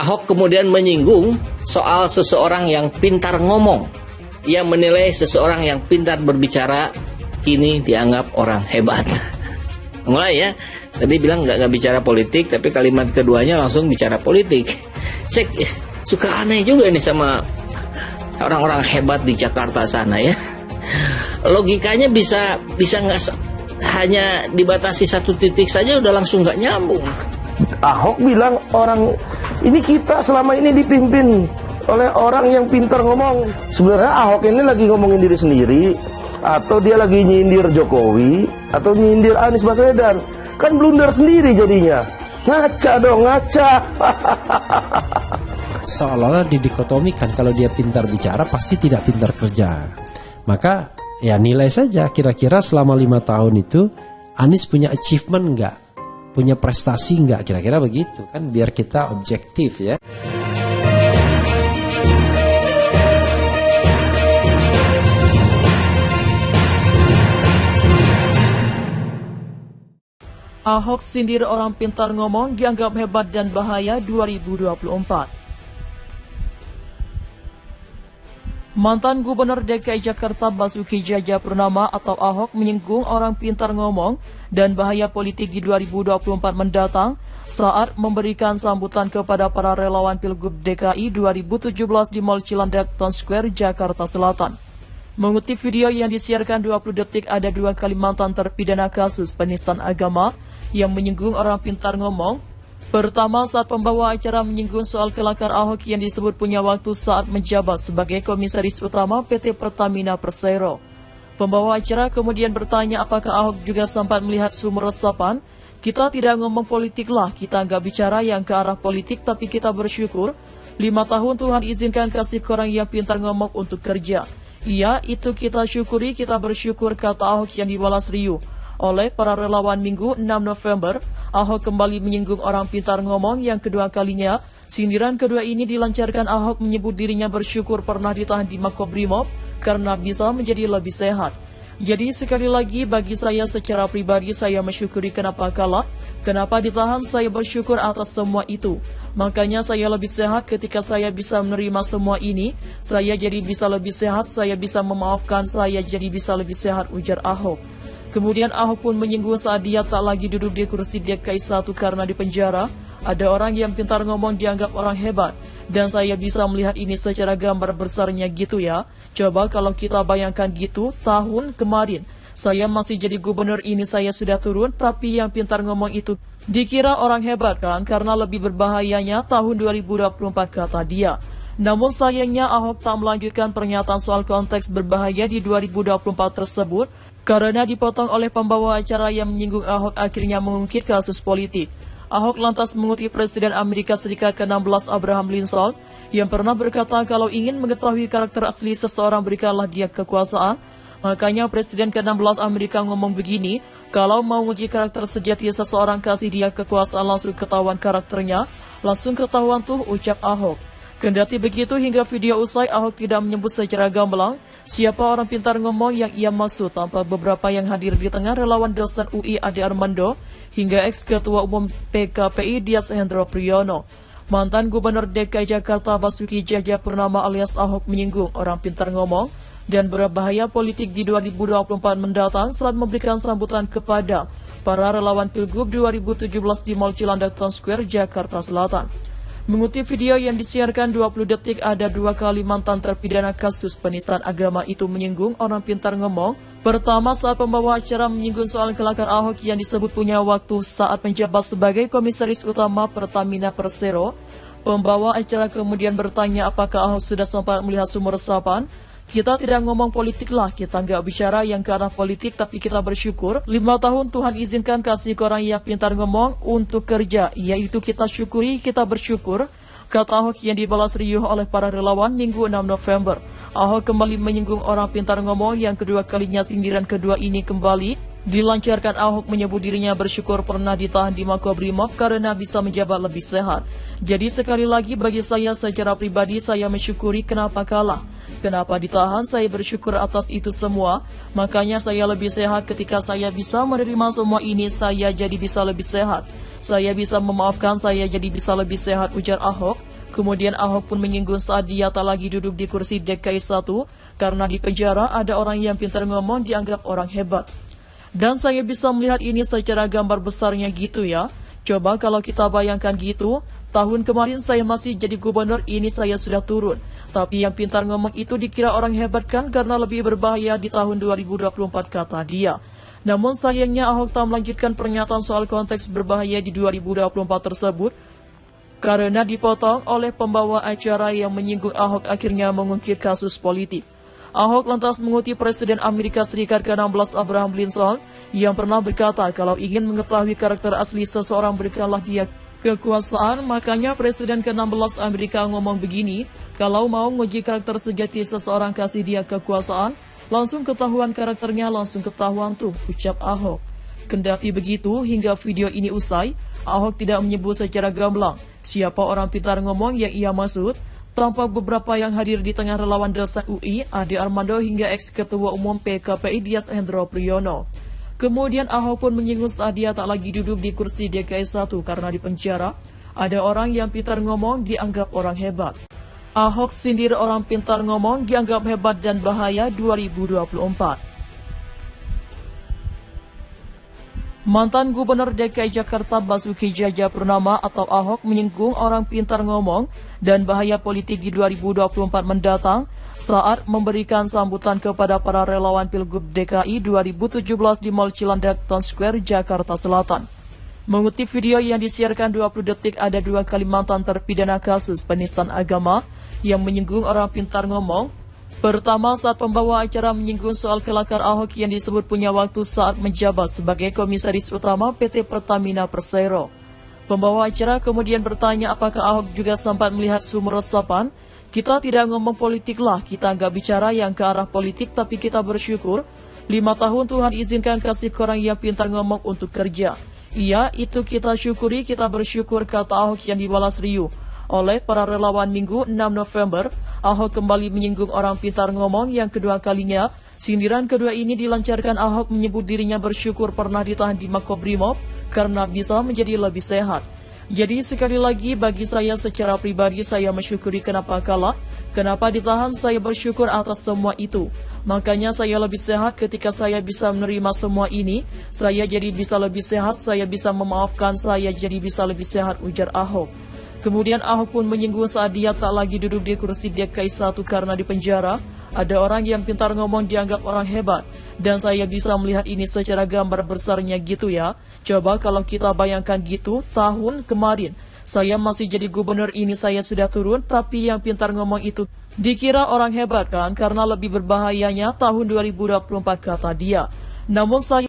Ahok kemudian menyinggung soal seseorang yang pintar ngomong. Ia menilai seseorang yang pintar berbicara kini dianggap orang hebat. Mulai ya, tadi bilang nggak bicara politik, tapi kalimat keduanya langsung bicara politik. Saya suka aneh juga nih sama orang-orang hebat di Jakarta sana ya. Logikanya bisa nggak hanya dibatasi satu titik saja udah langsung nggak nyambung. Ahok bilang orang ini kita selama ini dipimpin oleh orang yang pintar ngomong. Sebenarnya Ahok ini lagi ngomongin diri sendiri, atau dia lagi nyindir Jokowi, atau nyindir Anies Baswedan. Kan blunder sendiri jadinya. Ngaca dong, ngaca. Seolah-olah didikotomikan, kalau dia pintar bicara pasti tidak pintar kerja. Maka ya nilai saja kira-kira selama 5 tahun itu Anies punya achievement enggak? Punya prestasi enggak? Kira-kira begitu kan, biar kita objektif ya. Ahok sindir orang pintar ngomong dianggap hebat dan bahaya 2024. Mantan Gubernur DKI Jakarta Basuki Cahayapurnama atau Ahok menyinggung orang pintar ngomong dan bahaya politik di 2024 mendatang saat memberikan sambutan kepada para relawan Pilgub DKI 2017 di Mall Cilandak Town Square, Jakarta Selatan. Mengutip video yang disiarkan 20 detik, ada 2 kali mantan terpidana kasus penistaan agama yang menyinggung orang pintar ngomong. Pertama, saat pembawa acara menyinggung soal kelakar Ahok yang disebut punya waktu saat menjabat sebagai Komisaris Utama PT Pertamina Persero. Pembawa acara kemudian bertanya apakah Ahok juga sempat melihat sumber resapan. Kita tidak ngomong politik lah, kita nggak bicara yang ke arah politik, tapi kita bersyukur 5 tahun Tuhan izinkan kasih orang yang pintar ngomong untuk kerja. Iya, itu kita syukuri, kita bersyukur, kata Ahok yang dibalas riuh oleh para relawan Minggu 6 November. Ahok kembali menyinggung orang pintar ngomong yang kedua kalinya. Sindiran kedua ini dilancarkan Ahok menyebut dirinya bersyukur pernah ditahan di Makobrimob karena bisa menjadi lebih sehat. Jadi sekali lagi bagi saya secara pribadi saya mensyukuri kenapa kalah, kenapa ditahan, saya bersyukur atas semua itu. Makanya saya lebih sehat ketika saya bisa menerima semua ini, saya jadi bisa lebih sehat, saya bisa memaafkan, saya jadi bisa lebih sehat, ujar Ahok. Kemudian Ahok pun menyinggung saat dia tak lagi duduk di kursi DKI 1 karena di penjara, ada orang yang pintar ngomong dianggap orang hebat. Dan saya bisa melihat ini secara gambar besarnya gitu ya. Coba kalau kita bayangkan gitu, tahun kemarin saya masih jadi gubernur, ini saya sudah turun, tapi yang pintar ngomong itu dikira orang hebat kan, karena lebih berbahayanya tahun 2024, kata dia. Namun sayangnya Ahok tak melanjutkan pernyataan soal konteks berbahaya di 2024 tersebut, karena dipotong oleh pembawa acara yang menyinggung Ahok akhirnya mengungkit kasus politik. Ahok lantas mengutip Presiden Amerika Serikat ke-16 Abraham Lincoln yang pernah berkata kalau ingin mengetahui karakter asli seseorang berikanlah dia kekuasaan. Makanya Presiden ke-16 Amerika ngomong begini, kalau mau uji karakter sejati seseorang kasih dia kekuasaan langsung ketahuan karakternya, langsung ketahuan tuh, ucap Ahok. Kendati begitu, hingga video usai Ahok tidak menyebut secara gamblang siapa orang pintar ngomong yang ia maksud, tanpa beberapa yang hadir di tengah relawan dosen UI Ade Armando hingga ex-ketua umum PKPI Dias Hendro Priyono. Mantan Gubernur DKI Jakarta Basuki Cahayapurnama alias Ahok menyinggung orang pintar ngomong dan berbahaya politik di 2024 mendatang saat memberikan sambutan kepada para relawan Pilgub 2017 di Mall Cilandak Town Square, Jakarta Selatan. Mengutip video yang disiarkan 20 detik, ada 2 kali mantan terpidana kasus penistaan agama itu menyinggung orang pintar ngomong. Pertama, saat pembawa acara menyinggung soal kelakar Ahok yang disebut punya waktu saat menjabat sebagai Komisaris Utama Pertamina Persero. Pembawa acara kemudian bertanya apakah Ahok sudah sempat melihat sumber resapan. Kita tidak ngomong politik lah, kita nggak bicara yang ke arah politik, tapi kita bersyukur 5 tahun Tuhan izinkan kasih orang yang pintar ngomong untuk kerja, yaitu kita syukuri, kita bersyukur, kata Ahok yang dibalas riuh oleh para relawan Minggu 6 November. Ahok kembali menyinggung orang pintar ngomong yang kedua kalinya. Sindiran kedua ini kembali dilancarkan. Ahok menyebut dirinya bersyukur pernah ditahan di Makobrimob karena bisa menjabat lebih sehat. Jadi sekali lagi bagi saya secara pribadi saya mensyukuri kenapa kalah. Kenapa ditahan, saya bersyukur atas itu semua. Makanya saya lebih sehat ketika saya bisa menerima semua ini, saya jadi bisa lebih sehat. Saya bisa memaafkan, saya jadi bisa lebih sehat, ujar Ahok. Kemudian Ahok pun menyinggung saat dia tak lagi duduk di kursi DKI 1 karena di penjara ada orang yang pintar ngomong dianggap orang hebat. Dan saya bisa melihat ini secara gambar besarnya gitu ya. Coba kalau kita bayangkan gitu, tahun kemarin saya masih jadi gubernur, ini saya sudah turun. Tapi yang pintar ngomong itu dikira orang hebat kan karena lebih berbahaya di tahun 2024 kata dia. Namun sayangnya Ahok tak melanjutkan pernyataan soal konteks berbahaya di 2024 tersebut karena dipotong oleh pembawa acara yang menyinggung Ahok akhirnya mengungkit kasus politik. Ahok lantas mengutip Presiden Amerika Serikat ke-16 Abraham Lincoln yang pernah berkata kalau ingin mengetahui karakter asli seseorang berikanlah dia kekuasaan. Makanya Presiden ke-16 Amerika ngomong begini, kalau mau nguji karakter sejati seseorang kasih dia kekuasaan, langsung ketahuan karakternya, langsung ketahuan tuh, ucap Ahok. Kendati begitu, hingga video ini usai, Ahok tidak menyebut secara gamblang siapa orang pintar ngomong yang ia maksud. Tampak beberapa yang hadir di tengah relawan dosen UI, Ade Armando hingga ex-ketua umum PKPI Dias Hendro Priyono. Kemudian Ahok pun menyinggung saat dia tak lagi duduk di kursi DKI 1 karena di penjara, ada orang yang pintar ngomong dianggap orang hebat. Ahok sindir orang pintar ngomong dianggap hebat dan bahaya 2024. Mantan Gubernur DKI Jakarta Basuki Cahayapurnama atau Ahok menyinggung orang pintar ngomong dan bahaya politik di 2024 mendatang saat memberikan sambutan kepada para relawan Pilgub DKI 2017 di Mall Cilandak Town Square, Jakarta Selatan. Mengutip video yang disiarkan 20 detik, ada dua Kalimantan terpidana kasus penistaan agama yang menyinggung orang pintar ngomong. Pertama, saat pembawa acara menyinggung soal kelakar Ahok yang disebut punya waktu saat menjabat sebagai Komisaris Utama PT Pertamina Persero. Pembawa acara kemudian bertanya apakah Ahok juga sempat melihat sumber resapan. Kita tidak ngomong politik lah, kita nggak bicara yang ke arah politik, tapi kita bersyukur 5 tahun Tuhan izinkan kasih orang yang pintar ngomong untuk kerja. Iya, itu kita syukuri, kita bersyukur, kata Ahok yang dibalas riuh oleh para relawan Minggu 6 November. Ahok kembali menyinggung orang pintar ngomong yang kedua kalinya. Sindiran kedua ini dilancarkan Ahok menyebut dirinya bersyukur pernah ditahan di Makobrimob karena bisa menjadi lebih sehat. Jadi sekali lagi bagi saya secara pribadi saya mensyukuri kenapa kalah, kenapa ditahan, saya bersyukur atas semua itu. Makanya saya lebih sehat ketika saya bisa menerima semua ini, saya jadi bisa lebih sehat, saya bisa memaafkan, saya jadi bisa lebih sehat, ujar Ahok. Kemudian Ahok pun menyinggung saat dia tak lagi duduk di kursi DKI 1 karena di penjara, ada orang yang pintar ngomong dianggap orang hebat. Dan saya bisa melihat ini secara gambar besarnya gitu ya. Coba kalau kita bayangkan gitu, tahun kemarin saya masih jadi gubernur, ini saya sudah turun, tapi yang pintar ngomong itu dikira orang hebat kan, karena lebih berbahayanya tahun 2024 kata dia. Namun saya